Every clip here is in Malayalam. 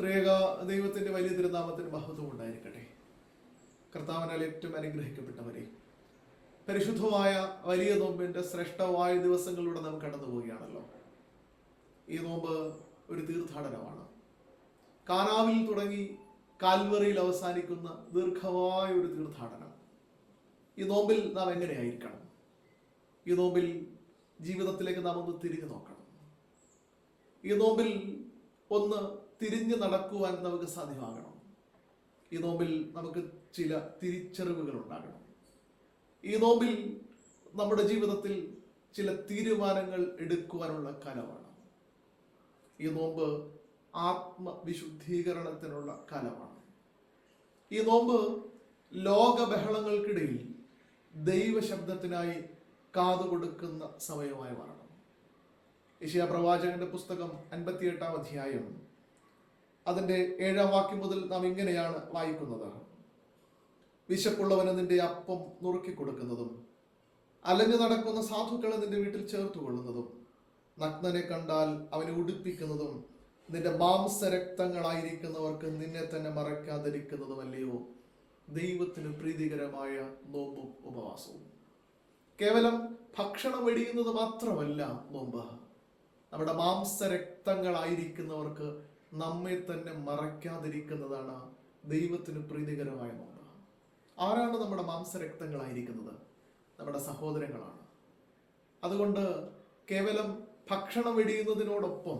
ത്രിയേക ദൈവത്തിന്റെ വലിയ തിരുനാമത്തിന് മഹത്വം ഉണ്ടായിരിക്കട്ടെ. കർത്താവിനാൽ ഏറ്റവും അനുഗ്രഹിക്കപ്പെട്ടവരെ, പരിശുദ്ധമായ വലിയ നോമ്പിന്റെ ശ്രേഷ്ഠമായ ദിവസങ്ങളിലൂടെ നാം കടന്നു പോവുകയാണല്ലോ. ഈ നോമ്പ് ഒരു തീർത്ഥാടനമാണ്. കാനാവിൽ തുടങ്ങി കാൽവറിയിൽ അവസാനിക്കുന്ന ദീർഘമായ ഒരു തീർത്ഥാടനം. ഈ നോമ്പിൽ നാം എങ്ങനെയായിരിക്കണം? ഈ നോമ്പിൽ ജീവിതത്തിലേക്ക് നാം ഒന്ന് തിരിഞ്ഞു നോക്കണം. ഈ നോമ്പിൽ ഒന്ന് തിരിഞ്ഞു നടക്കുവാൻ നമുക്ക് സാധ്യമാകണം. ഈ നോമ്പിൽ നമുക്ക് ചില തിരിച്ചറിവുകൾ ഉണ്ടാകണം. ഈ നോമ്പിൽ നമ്മുടെ ജീവിതത്തിൽ ചില തീരുമാനങ്ങൾ എടുക്കുവാനുള്ള കാലമാണ്. ഈ നോമ്പ് ആത്മവിശുദ്ധീകരണത്തിനുള്ള കാലമാണ്. ഈ നോമ്പ് ലോകബഹളങ്ങൾക്കിടയിൽ ദൈവശബ്ദത്തിനായി കാതുകൊടുക്കുന്ന സമയമായി മാറണം. യെശയ്യാ പ്രവാചകന്റെ പുസ്തകം 58-ാം അധ്യായം അതിന്റെ 7-ാം വാക്യം മുതൽ നാം ഇങ്ങനെയാണ് വായിക്കുന്നത്: വിശപ്പുള്ളവന് നിന്റെ അപ്പം നുറുക്കി കൊടുക്കുന്നതും അലഞ്ഞു നടക്കുന്ന സാധുക്കളെ നിന്റെ വീട്ടിൽ ചേർത്തുകൊള്ളുന്നതും നഗ്നനെ കണ്ടാൽ അവനെ ഉടുപ്പിക്കുന്നതും നിന്റെ മാംസരക്തങ്ങളായിരിക്കുന്നവർക്ക് നിന്നെ തന്നെ മറയ്ക്കാതിരിക്കുന്നതുമല്ലയോ ദൈവത്തിന് പ്രീതികരമായ നോമ്പും ഉപവാസവും. കേവലം ഭക്ഷണം വെടിയുന്നത് മാത്രമല്ല നോമ്പ്. നമ്മുടെ മാംസരക്തങ്ങളായിരിക്കുന്നവർക്ക് നമ്മെ തന്നെ മറയ്ക്കാതിരിക്കുന്നതാണ് ദൈവത്തിന് പ്രീതികരമായ നോമ്പ്. ആരാണ് നമ്മുടെ മാംസരക്തങ്ങളായിരിക്കുന്നത്? നമ്മുടെ സഹോദരങ്ങളാണ്. അതുകൊണ്ട് കേവലം ഭക്ഷണം വെടിയുന്നതിനോടൊപ്പം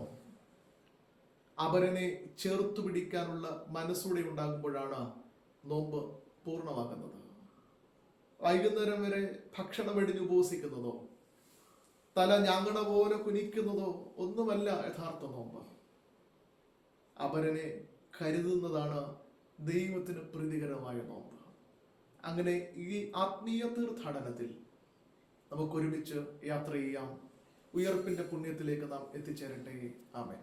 അവരനെ ചേർത്തു പിടിക്കാനുള്ള മനസ്സൂടെ ഉണ്ടാകുമ്പോഴാണ് നോമ്പ് പൂർണ്ണമാകുന്നത്. വൈകുന്നേരം വരെ ഭക്ഷണം വെടിഞ്ഞ് ഉപവസിക്കുന്നതോ തല ഞാങ്ങണ പോലെ കുനിക്കുന്നതോ ഒന്നുമല്ല യഥാർത്ഥ നോമ്പ്. അവരനെ കരുതുന്നതാണ് ദൈവത്തിന് പ്രീതികരമായ നോമ്പ്. അങ്ങനെ ഈ ആത്മീയ തീർത്ഥാടനത്തിൽ നമുക്കൊരുമിച്ച് യാത്ര ചെയ്യാം. ഉയർപ്പിന്റെ പുണ്യത്തിലേക്ക് നാം എത്തിച്ചേരട്ടെ. ആമേൻ.